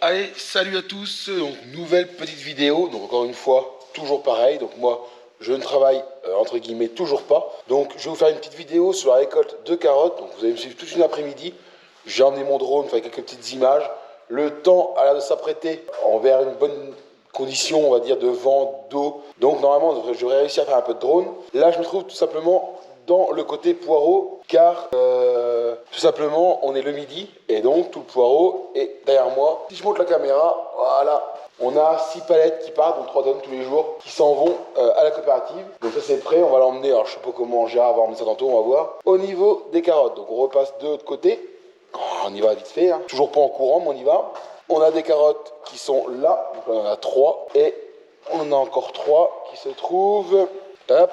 Allez, salut à tous, donc nouvelle petite vidéo, donc encore une fois, toujours pareil, donc moi je ne travaille entre guillemets toujours pas, donc je vais vous faire une petite vidéo sur la récolte de carottes, donc vous allez me suivre toute une après-midi, j'ai emmené mon drone, faire quelques petites images, le temps a l'air de s'apprêter envers une bonne condition, on va dire, de vent, d'eau, donc normalement j'aurais réussi à faire un peu de drone, là je me trouve tout simplement dans le côté poireau, car tout simplement on est le midi et donc tout le poireau est derrière moi. Si je monte la caméra, voilà, on a 6 palettes qui partent, donc 3 tonnes tous les jours, qui s'en vont à la coopérative. Donc ça c'est prêt, on va l'emmener, alors je sais pas comment Gérard va emmener ça tantôt, on va voir. Au niveau des carottes, donc on repasse de l'autre côté, on y va vite fait, hein. Toujours pas en courant mais on y va. On a des carottes qui sont là, donc là on en a 3 et on en a encore 3 qui se trouvent, hop,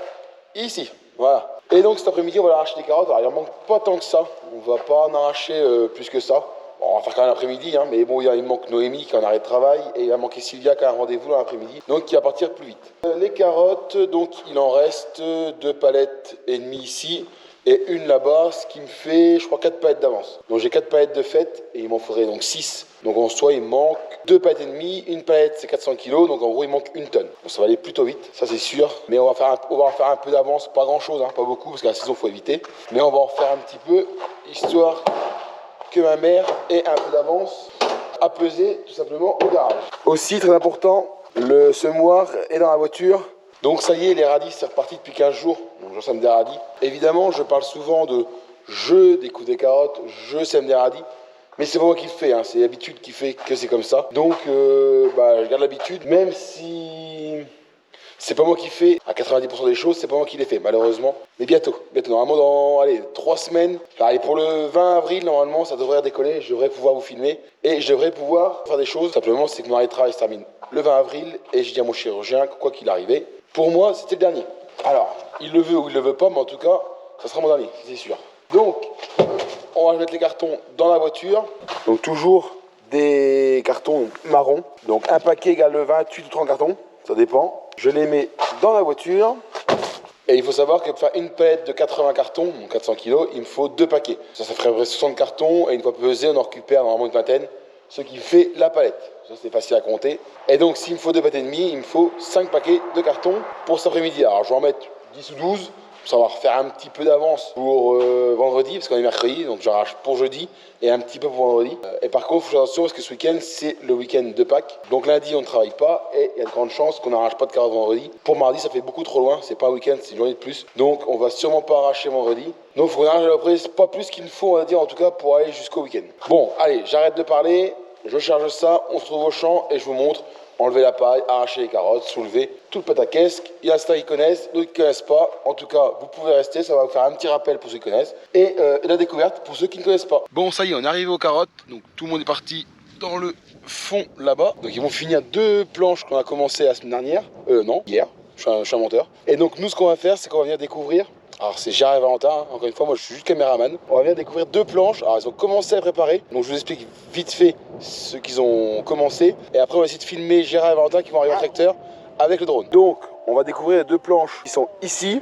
ici, voilà. Et donc cet après-midi, on va arracher des carottes. Alors il en manque pas tant que ça. On va pas en arracher plus que ça. Bon, on va faire quand même l'après-midi, hein, mais bon, il manque Noémie qui est en arrêt de travail et il va manquer Sylvia qui a un rendez-vous dans l'après-midi, donc qui va partir plus vite. Les carottes, donc il en reste 2 palettes et demie ici et une là-bas, ce qui me fait, je crois, 4 palettes d'avance. Donc j'ai 4 palettes de fête et il m'en faudrait donc 6. Donc en soi, il manque 2 palettes et demie. Une palette, c'est 400 kg, donc en gros, il manque 1 tonne. Donc ça va aller plutôt vite, ça c'est sûr. Mais on va en faire un peu d'avance, pas grand-chose, hein, pas beaucoup, parce que la saison, il faut éviter. Mais on va en faire un petit peu, histoire que ma mère ait un peu d'avance à peser, tout simplement, au garage. Aussi, très important, le semoir est dans la voiture. Donc ça y est, les radis, c'est reparti depuis 15 jours. Donc j'en sème des radis. Évidemment, je parle souvent de je découpe des carottes, je sème des radis. Mais c'est pas moi qui le fais, hein. C'est l'habitude qui fait que c'est comme ça. Donc je garde l'habitude, même si c'est pas moi qui fais à 90% des choses, c'est pas moi qui les fais, malheureusement. Mais bientôt, normalement dans 3 semaines. Allez, pour le 20 avril, normalement, ça devrait décoller, je devrais pouvoir vous filmer. Et je devrais pouvoir faire des choses. Simplement, c'est que mon arrêt de travail se termine le 20 avril. Et je dis à mon chirurgien, quoi qu'il arrivait, pour moi, c'était le dernier. Alors, il le veut ou il le veut pas, mais en tout cas, ça sera mon dernier, c'est sûr. Donc, on va mettre les cartons dans la voiture. Donc toujours des cartons marrons. Donc un paquet égale 28 ou 30 cartons, ça dépend. Je les mets dans la voiture. Et il faut savoir que pour faire une palette de 80 cartons, donc 400 kg, il me faut 2 paquets. Ça ferait 60 cartons et une fois pesé, on en récupère normalement une vingtaine. Ce qui fait la palette. Ça c'est facile à compter. Et donc s'il me faut 2 palettes et demie, il me faut 5 paquets de cartons pour cet après-midi. Alors je vais en mettre 10 ou 12. Ça va refaire un petit peu d'avance pour vendredi, parce qu'on est mercredi, donc j'arrache pour jeudi et un petit peu pour vendredi. Et par contre, il faut faire attention parce que ce week-end, c'est le week-end de Pâques. Donc lundi, on ne travaille pas et il y a de grandes chances qu'on n'arrache pas de carottes vendredi. Pour mardi, ça fait beaucoup trop loin, c'est pas un week-end, c'est une journée de plus. Donc on va sûrement pas arracher vendredi. Donc il faut qu'on arrache après, pas plus qu'il ne faut, on va dire, en tout cas, pour aller jusqu'au week-end. Bon, allez, j'arrête de parler, je charge ça, on se retrouve au champ et je vous montre. Enlever la paille, arracher les carottes, soulever tout le pataquès. Il y a certains qui connaissent, d'autres qui ne connaissent pas. En tout cas, vous pouvez rester, ça va vous faire un petit rappel pour ceux qui connaissent. Et la découverte pour ceux qui ne connaissent pas. Bon, ça y est, on est arrivé aux carottes. Donc tout le monde est parti dans le fond là-bas. Donc ils vont finir 2 planches qu'on a commencé la semaine dernière. Non, hier. Je suis un menteur. Et donc nous, ce qu'on va faire, c'est qu'on va venir découvrir. Alors c'est Gérard et Valentin, hein. Encore une fois, moi je suis juste caméraman. On va venir découvrir 2 planches. Alors ils ont commencé à préparer. Donc je vous explique vite fait ce qu'ils ont commencé. Et après on va essayer de filmer Gérard et Valentin qui vont arriver au tracteur avec le drone. Donc on va découvrir les 2 planches qui sont ici.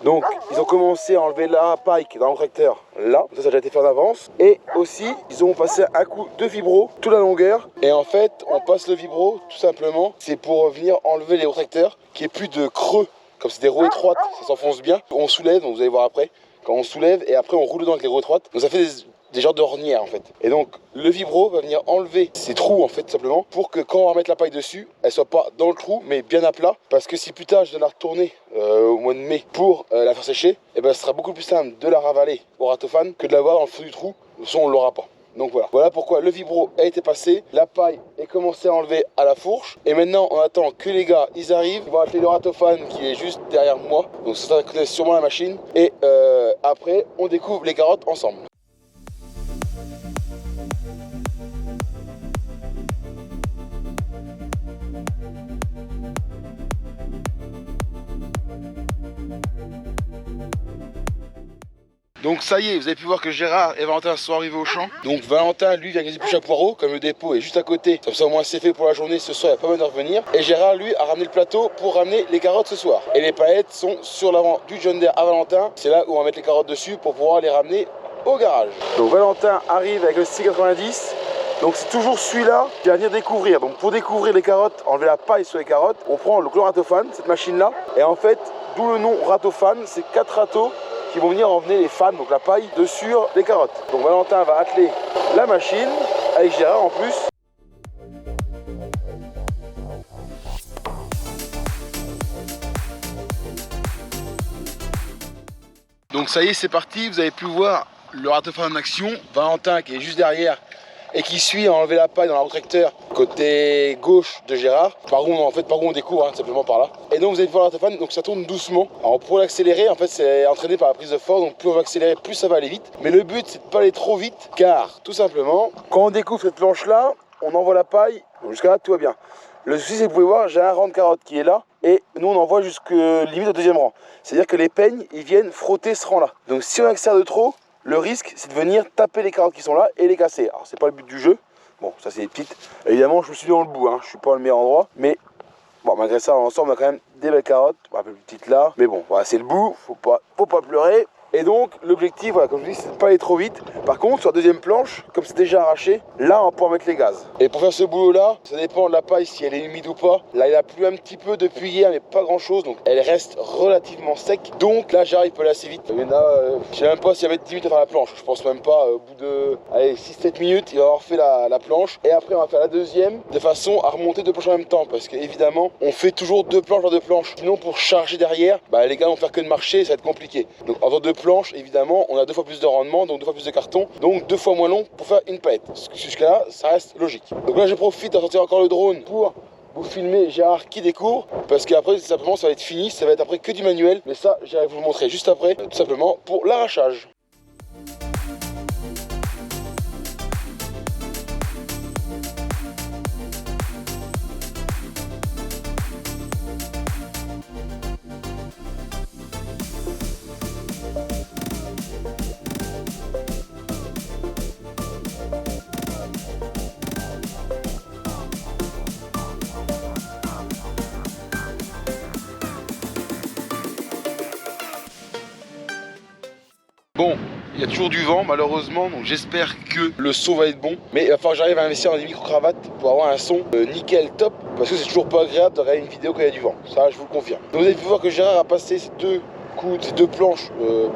Donc ils ont commencé à enlever la paille qui est dans le tracteur là. Ça a déjà été fait en avance. Et aussi ils ont passé un coup de vibro toute la longueur. Et en fait on passe le vibro tout simplement. C'est pour venir enlever les tracteurs qui est plus de creux. Comme c'est des roues étroites, ça s'enfonce bien. On soulève, donc vous allez voir après, quand on soulève et après on roule dedans avec les roues étroites. Donc ça fait des genres de ornières en fait. Et donc le vibro va venir enlever ces trous en fait tout simplement pour que quand on va mettre la paille dessus, elle soit pas dans le trou mais bien à plat. Parce que si plus tard je dois la retourner au mois de mai pour la faire sécher, et ben ce sera beaucoup plus simple de la ravaler au ratophane que de l'avoir dans le fond du trou. De toute façon on l'aura pas. Donc voilà pourquoi le vibro a été passé, la paille est commencée à enlever à la fourche. Et maintenant on attend que les gars ils arrivent, ils vont acheter le ratophane qui est juste derrière moi. Donc ça connaît sûrement la machine. Et après on découvre les carottes ensemble. Donc ça y est, vous avez pu voir que Gérard et Valentin sont arrivés au champ. Donc Valentin, lui, vient éplucher à poireaux, comme le dépôt est juste à côté. Comme ça au moins c'est fait pour la journée, ce soir il n'y a pas besoin de revenir. Et Gérard, lui, a ramené le plateau pour ramener les carottes ce soir. Et les paillettes sont sur l'avant du John Deere à Valentin. C'est là où on va mettre les carottes dessus pour pouvoir les ramener au garage. Donc Valentin arrive avec le 690 Donc c'est toujours celui-là qui va venir découvrir. Donc pour découvrir les carottes, enlever la paille sur les carottes, on prend le chloratophane, cette machine-là. Et en fait, d'où le nom ratophane, c'est 4 râteaux qui vont venir emmener les fans, donc la paille, de sur les carottes. Donc Valentin va atteler la machine, avec Gérard en plus. Donc ça y est, c'est parti, vous avez pu voir le ratophane en action. Valentin qui est juste derrière et qui suit à enlever la paille dans la roue tracteur côté gauche de Gérard, par où on découvre, hein, simplement par là. Et donc vous allez voir le ratophane, donc ça tourne doucement. Alors pour l'accélérer, en fait c'est entraîné par la prise de force, donc plus on va accélérer, plus ça va aller vite. Mais le but c'est de pas aller trop vite, car tout simplement, quand on découvre cette planche là, on envoie la paille, jusqu'à là tout va bien. Le souci c'est que vous pouvez voir, j'ai un rang de carottes qui est là, et nous on envoie jusqu'à limite au deuxième rang. C'est-à-dire que les peignes, ils viennent frotter ce rang là. Donc si on accélère de trop, le risque, c'est de venir taper les carottes qui sont là et les casser. Alors, c'est pas le but du jeu. Bon, ça, c'est des petites. Évidemment, je me suis mis dans le bout. Hein. Je suis pas au meilleur endroit. Mais bon, malgré ça, dans l'ensemble, on a quand même des belles carottes. Un peu plus petites là. Mais bon, voilà, c'est le bout. Faut pas pleurer. Et donc, l'objectif, voilà, comme je dis, c'est de pas aller trop vite. Par contre, sur la deuxième planche, comme c'est déjà arraché, là, on va pouvoir mettre les gaz. Et pour faire ce boulot-là, ça dépend de la paille, si elle est humide ou pas. Là, il a plu un petit peu depuis hier, mais pas grand-chose. Donc, elle reste relativement sec. Donc, là, Gérard, il peut aller assez vite. Il y en a, je sais même pas s'il y avait 10 minutes à faire la planche. Je pense même pas. Au bout de 6-7 minutes, il va avoir fait la planche. Et après, on va faire la deuxième de façon à remonter 2 planches en même temps. Parce qu'évidemment, on fait toujours 2 planches dans 2 planches. Sinon, pour charger derrière, bah, les gars vont faire que de marcher, ça va être compliqué. Donc, entre 2 planches, évidemment, on a 2 fois plus de rendement, donc 2 fois plus de carton, donc 2 fois moins long pour faire une palette. Jusqu'à là, ça reste logique. Donc là, je profite d'en sortir encore le drone pour vous filmer Gérard qui découvre, parce qu'après, simplement, ça va être fini, ça va être après que du manuel, mais ça, j'irai vous le montrer juste après, tout simplement pour l'arrachage. Bon, il y a toujours du vent malheureusement, donc j'espère que le son va être bon. Mais il va falloir que j'arrive à investir dans des micro-cravates pour avoir un son nickel top. Parce que c'est toujours pas agréable de regarder une vidéo quand il y a du vent. Ça, je vous le confirme. Donc vous avez pu voir que Gérard a passé ces 2 planches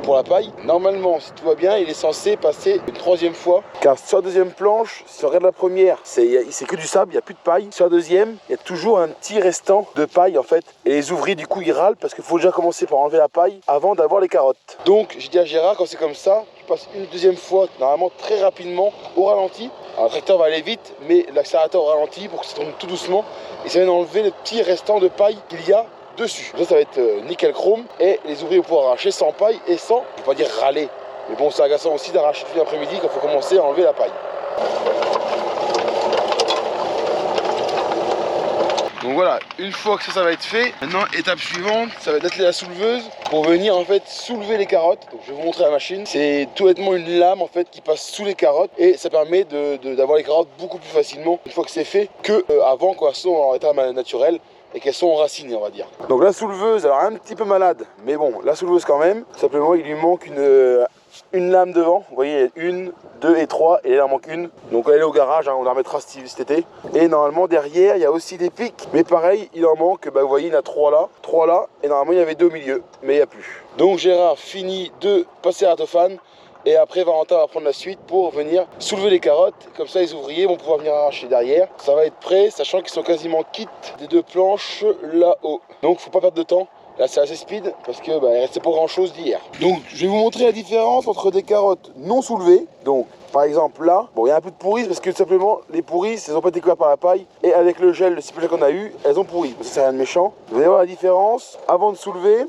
pour la paille. Normalement, si tout va bien, il est censé passer une 3e fois. Car sur la deuxième planche, si on regarde la première, c'est que du sable, il n'y a plus de paille. Sur la deuxième, il y a toujours un petit restant de paille en fait. Et les ouvriers du coup ils râlent parce qu'il faut déjà commencer par enlever la paille avant d'avoir les carottes. Donc j'ai dit à Gérard, quand c'est comme ça, je passe une 2e fois, normalement très rapidement, au ralenti. Alors, le tracteur va aller vite, mais l'accélérateur au ralenti pour que ça tourne tout doucement. Et ça vient enlever le petit restant de paille qu'il y a dessus. Ça va être nickel chrome et les ouvriers vont pouvoir arracher sans paille et sans, je ne vais pas dire râler, mais bon, c'est agaçant aussi d'arracher tout l'après-midi quand il faut commencer à enlever la paille. Donc voilà, une fois que ça va être fait, maintenant étape suivante, ça va être d'atteler la souleveuse pour venir en fait soulever les carottes. Donc je vais vous montrer la machine. C'est tout bêtement une lame en fait qui passe sous les carottes et ça permet d'avoir les carottes beaucoup plus facilement une fois que c'est fait que avant quand elles sont en état naturel et qu'elles sont enracinées, on va dire. Donc la souleveuse, alors un petit peu malade, mais bon, la souleveuse quand même. Simplement, il lui manque une lame devant. Vous voyez, 1, 2 et 3, et là, il en manque une. Donc elle est au garage, hein, on la remettra cet été. Et normalement, derrière, il y a aussi des pics. Mais pareil, il en manque, bah, vous voyez, il y en a 3 là, et normalement, il y avait 2 au milieu, mais il n'y a plus. Donc Gérard finit de passer à ratophane. Et après, Valentin va prendre la suite pour venir soulever les carottes. Comme ça, les ouvriers vont pouvoir venir arracher derrière. Ça va être prêt, sachant qu'ils sont quasiment quittes des 2 planches là-haut. Donc, faut pas perdre de temps. Là, c'est assez speed parce que il restait pas grand-chose d'hier. Donc, je vais vous montrer la différence entre des carottes non soulevées. Donc, par exemple, là, bon, il y a un peu de pourri parce que tout simplement, les pourris, elles n'ont pas été couvertes par la paille. Et avec le gel, le cyprès qu'on a eu, elles ont pourri. Ça, c'est rien de méchant. Vous allez voir la différence avant de soulever.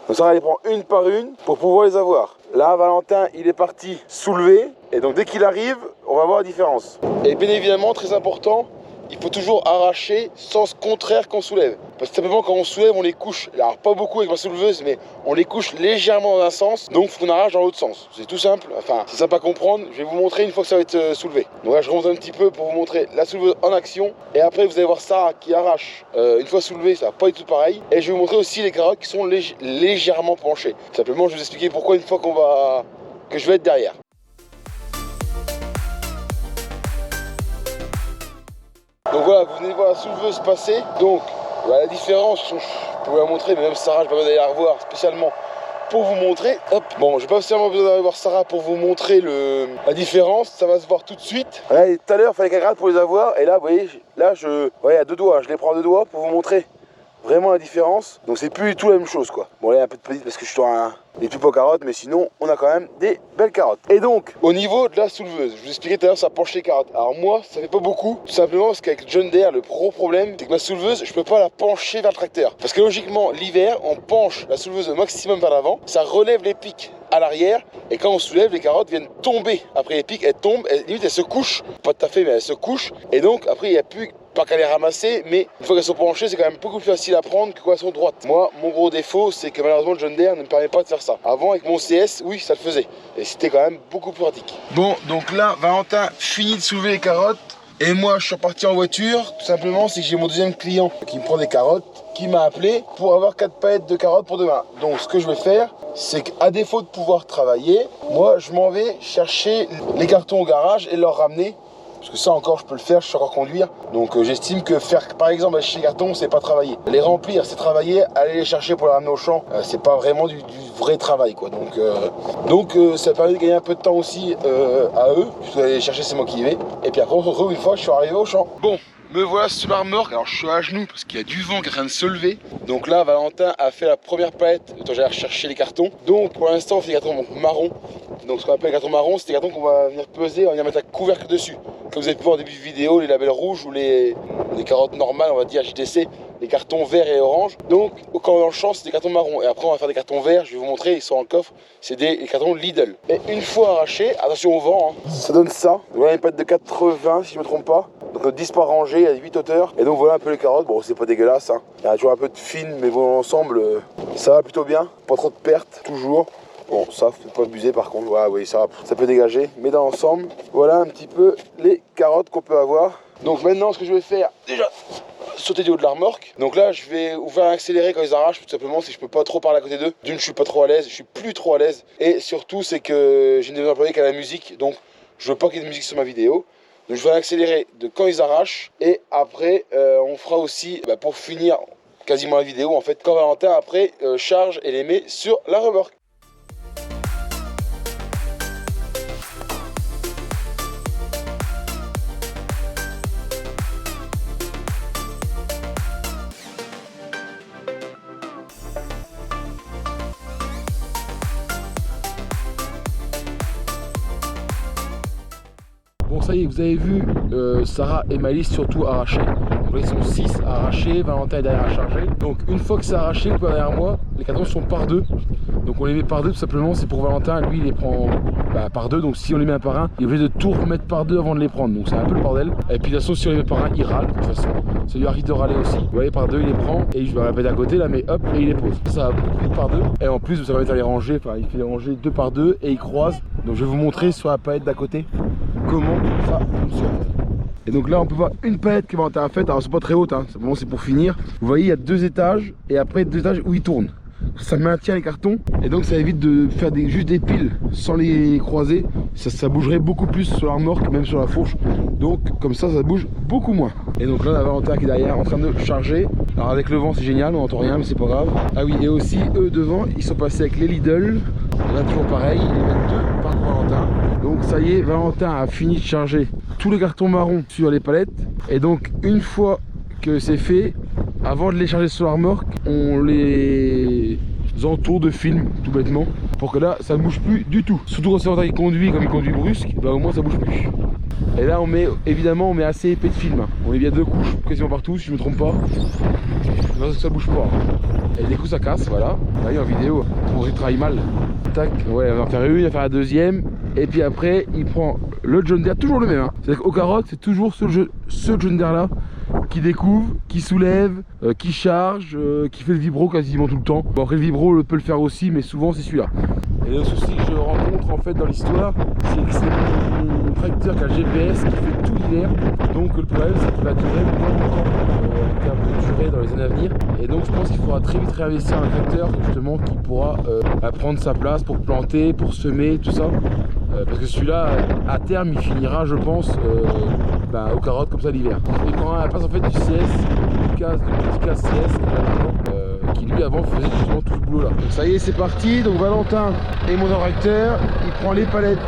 Donc ça va les prendre une par une pour pouvoir les avoir. Là, Valentin, il est parti soulever. Et donc dès qu'il arrive, on va voir la différence. Et bien évidemment, très important, il faut toujours arracher sens contraire qu'on soulève. Parce que simplement quand on soulève, on les couche. Alors pas beaucoup avec ma souleveuse, mais on les couche légèrement dans un sens. Donc il faut qu'on arrache dans l'autre sens. C'est tout simple. Enfin, c'est simple à comprendre. Je vais vous montrer une fois que ça va être soulevé. Donc là, je remonte un petit peu pour vous montrer la souleveuse en action. Et après, vous allez voir Sarah qui arrache. Une fois soulevé, ça va pas du tout pareil. Et je vais vous montrer aussi les carottes qui sont légèrement penchées. Simplement, je vais vous expliquer pourquoi une fois que je vais être derrière. Donc voilà, vous venez de voir la souleveuse passer. Donc la différence, je pourrais la montrer, mais même Sarah, je vais pas d'aller la revoir spécialement pour vous montrer. Hop. Bon, j'ai pas spécialement besoin d'aller voir Sarah pour vous montrer la différence. Ça va se voir tout de suite. Voilà, tout à l'heure, il fallait qu'elle gratte pour les avoir. Et là, vous voyez, là, à 2 doigts. Je les prends à 2 doigts pour vous montrer vraiment la différence. Donc c'est plus du tout la même chose, quoi. Bon, là, il y a un peu de petite parce que je suis dans des tubes aux carottes, mais sinon, on a quand même des belles carottes. Et donc, au niveau de la souleveuse, je vous expliquais tout à l'heure, ça penche les carottes. Alors moi, ça fait pas beaucoup, tout simplement parce qu'avec John Deere, le gros problème, c'est que ma souleveuse, je peux pas la pencher vers le tracteur. Parce que logiquement, l'hiver, on penche la souleveuse au maximum vers l'avant, ça relève les pics à l'arrière, et quand on soulève, les carottes viennent tomber. Après les pics, elles tombent, limite elles se couchent, pas tout à fait, mais elles se couchent, et donc après il n'y a plus pas qu'à les ramasser, mais une fois qu'elles sont penchées, c'est quand même beaucoup plus facile à prendre que quand elles sont droites. Moi, mon gros défaut, c'est que malheureusement le John Deere ne me permet pas de faire ça. Avant, avec mon CS, oui, ça le faisait, et c'était quand même beaucoup plus pratique. Bon, donc là, Valentin finit de soulever les carottes, et moi je suis reparti en voiture. Tout simplement, c'est que j'ai mon deuxième client qui me prend des carottes, qui m'a appelé pour avoir 4 palettes de carottes pour demain. Donc ce que je vais faire, c'est qu'à défaut de pouvoir travailler, moi je m'en vais chercher les cartons au garage et leur ramener. Parce que ça encore je peux le faire, je sais encore conduire. Donc j'estime que faire par exemple acheter les cartons, c'est pas travailler. Les remplir, c'est travailler. Aller les chercher pour les ramener au champ, c'est pas vraiment du vrai travail, quoi. Donc ça permet de gagner un peu de temps aussi à eux. Puisque aller les chercher, c'est moi qui y vais. Et puis après on se retrouve une fois que je suis arrivé au champ. Bon, me voilà sur la remorque. Alors je suis à genoux parce qu'il y a du vent qui est en train de se lever. Donc là Valentin a fait la première palette quand j'allais rechercher les cartons. Donc pour l'instant on fait des cartons marrons. Donc ce qu'on appelle les cartons marrons, c'est des cartons qu'on va venir peser, on va venir mettre un couvercle dessus. Comme vous avez pu voir au début de vidéo, les labels rouges ou les carottes normales, on va dire JTC, les cartons verts et orange. Donc quand on est dans le champ, c'est des cartons marrons. Et après on va faire des cartons verts, je vais vous montrer, ils sont dans le coffre, c'est les cartons Lidl. Et une fois arrachés, attention au vent, hein, ça donne ça. Voilà une palette de 80 si je ne me trompe pas. Donc 10 par rangée, il y a 8 hauteurs. Et donc voilà un peu les carottes, bon c'est pas dégueulasse, hein. Il y a toujours un peu de fine, mais bon ensemble, ça va plutôt bien. Pas trop de pertes, toujours. Bon, ça, faut pas abuser par contre, ouais, oui, ça peut dégager. Mais dans l'ensemble, voilà un petit peu les carottes qu'on peut avoir. Donc maintenant, ce que je vais faire, déjà, sauter du haut de la remorque. Donc là, je vais ouvrir un accéléré quand ils arrachent, tout simplement, c'est que je peux pas trop parler à côté d'eux. D'une, je suis pas trop à l'aise, je suis plus trop à l'aise. Et surtout, c'est que j'ai des employés qui ont la musique, donc je veux pas qu'il y ait de musique sur ma vidéo. Donc je vais accélérer de quand ils arrachent. Et après, on fera aussi, pour finir quasiment la vidéo, en fait, quand Valentin, après, charge et les met sur la remorque. Bon ça y est, vous avez vu Sarah et Malice surtout arracher. Donc là ils sont 6 à arracher, Valentin est derrière à charger. Donc une fois que c'est arraché, vous pouvez derrière moi, les cartons sont par deux. Donc on les met par deux tout simplement, c'est pour Valentin, lui il les prend par deux. Donc si on les met un par un, il est obligé de tout remettre par deux avant de les prendre. Donc c'est un peu le bordel. Et puis de toute façon si on les met par un, il râle de toute façon. Ça lui arrive de râler aussi. Vous voyez par deux il les prend et je vais la mettre à côté là, mais hop et il les pose. Ça va beaucoup plus vite par deux. Et en plus ça va mettre à les ranger, enfin il fait les ranger deux par deux et il croise. Donc je vais vous montrer sur la palette d'à côté comment ça fonctionne. Et donc là on peut voir une palette que Valentin a faite. Alors c'est pas très haute, hein. Simplement c'est pour finir. Vous voyez il y a 2 étages et après 2 étages où il tourne. Ça maintient les cartons et donc ça évite de faire juste des piles sans les croiser. Ça bougerait beaucoup plus sur la remorque, même sur la fourche. Donc comme ça bouge beaucoup moins. Et donc là on a Valentin qui est derrière en train de charger. Alors avec le vent c'est génial, on n'entend rien mais c'est pas grave. Ah oui, et aussi eux devant ils sont passés avec les Lidl. Là toujours pareil, ils les mettent 2 par Valentin. Donc ça y est, Valentin a fini de charger tous les cartons marrons sur les palettes. Et donc une fois que c'est fait, avant de les charger sur la remorque, on les entoure de film tout bêtement pour que là ça ne bouge plus du tout. Surtout quand c'est Valentin qui conduit, comme il conduit brusque, au moins ça bouge plus. Et là on met évidemment assez épais de film. On met bien 2 couches quasiment partout si je me trompe pas. Non, ça bouge pas. Et des coups ça casse, voilà. Vous voyez en vidéo, on retravaille mal. Tac, ouais, on va en faire une, on va faire la deuxième. Et puis après, il prend le John Deere, toujours le même. Hein. C'est-à-dire qu'aux carottes, c'est toujours ce John Deere là qui découvre, qui soulève, qui charge, qui fait le vibro quasiment tout le temps. Bon, après le vibro peut le faire aussi, mais souvent c'est celui-là. Et le souci que je rencontre en fait dans l'histoire, c'est que c'est mon tracteur qui a le GPS qui fait tout l'hiver. Donc le problème c'est qu'il va durer moins longtemps en termes de durée dans les années à venir. Et donc je pense qu'il faudra très vite réinvestir un tracteur justement qui pourra prendre sa place pour planter, pour semer, tout ça. Parce que celui-là, à terme, il finira, je pense, bah, aux carottes comme ça l'hiver. Et quand elle passe en fait du CS, du petit casse CS, qui lui avant faisait justement tout ce boulot là. Donc ça y est, c'est parti. Donc Valentin est mon tracteur, il prend les palettes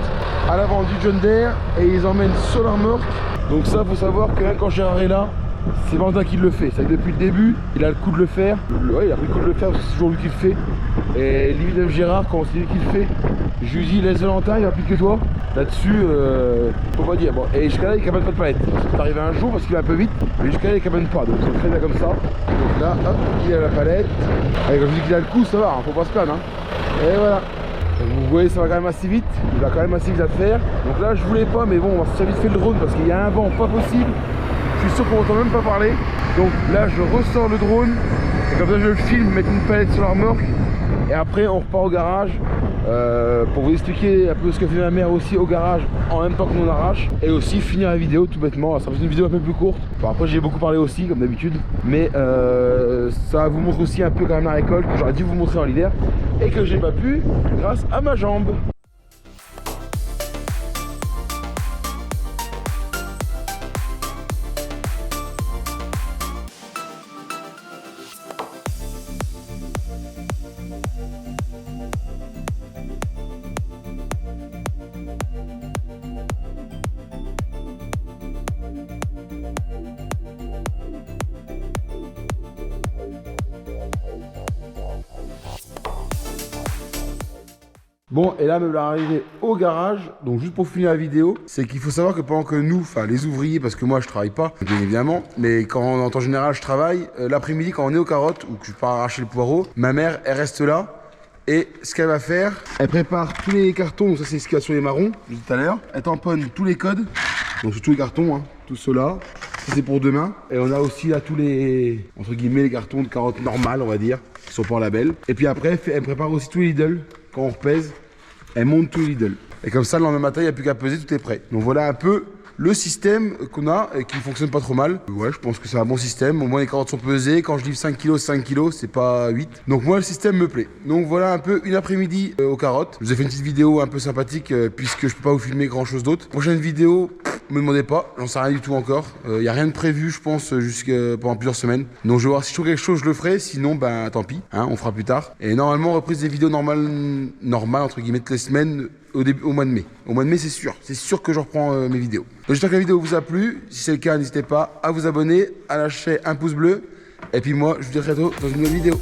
à l'avant du John Deere et ils emmènent sur la remorque. Donc ça, faut savoir que quand Gérard est là, c'est Valentin qui le fait. C'est que depuis le début, il a le coup de le faire. Ouais, il a pris le coup de le faire parce que c'est toujours lui qui le fait. Et limite même Gérard, quand c'est lui qui le fait, je lui dis laisse Valentin, il va plus que toi. Là-dessus, faut pas dire. Bon, et jusqu'à là, il cabane pas de palette. C'est arrivé un jour parce qu'il va un peu vite, mais jusqu'à là, il cabane pas. Donc c'est très bien comme ça. Donc là, hop, il a la palette. Et quand je dis qu'il a le coup, ça va, hein, faut pas se plaindre. Hein. Et voilà. Donc vous voyez, ça va quand même assez vite. Il va quand même assez vite à faire. Donc là, je voulais pas, mais bon, on va se vite fait le drone parce qu'il y a un vent pas possible. Je suis sûr qu'on n'entend même pas parler. Donc là je ressors le drone et comme ça je le filme, mettre une palette sur la remorque et après on repart au garage pour vous expliquer un peu ce que fait ma mère aussi au garage en même temps que mon arrache et aussi finir la vidéo tout bêtement. Ça va être une vidéo un peu plus courte. Bon, après j'ai beaucoup parlé aussi comme d'habitude, mais ça vous montre aussi un peu quand même la récolte que j'aurais dû vous montrer en l'hiver et que j'ai pas pu grâce à ma jambe. Bon, et là, me voilà arrivé au garage. Donc, juste pour finir la vidéo, c'est qu'il faut savoir que pendant que nous, enfin les ouvriers, parce que moi je travaille pas, bien évidemment, mais quand en temps général je travaille, l'après-midi quand on est aux carottes ou que je pars arracher le poireau, ma mère elle reste là. Et ce qu'elle va faire, elle prépare tous les cartons. Donc ça c'est ce qu'il y a sur les marrons, je disais tout à l'heure. Elle tamponne tous les codes, donc sur tous les cartons, hein, tout cela. Ça c'est pour demain. Et on a aussi là tous les, entre guillemets, les cartons de carottes normales, on va dire, qui sont pas en label. Et puis après, elle prépare aussi tous les Lidl. Quand on repèse, elle monte tous les Lidl. Et comme ça, le lendemain matin, il n'y a plus qu'à peser, tout est prêt. Donc voilà un peu le système qu'on a et qui fonctionne pas trop mal. Ouais, je pense que c'est un bon système. Au moins, les carottes sont pesées. Quand je livre 5 kg, 5 kg, c'est pas 8. Donc moi, le système me plaît. Donc voilà un peu une après-midi aux carottes. Je vous ai fait une petite vidéo un peu sympathique puisque je peux pas vous filmer grand chose d'autre. Prochaine vidéo, me demandez pas, j'en sais rien du tout encore. Il n'y a rien de prévu, je pense, pendant plusieurs semaines. Donc je vais voir si je trouve quelque chose, je le ferai. Sinon, ben tant pis, hein, on fera plus tard. Et normalement, reprise des vidéos normales entre guillemets, toutes les semaines au mois de mai. Au mois de mai, c'est sûr que je reprends mes vidéos. Donc j'espère que la vidéo vous a plu. Si c'est le cas, n'hésitez pas à vous abonner, à lâcher un pouce bleu. Et puis moi, je vous dis à très bientôt dans une nouvelle vidéo.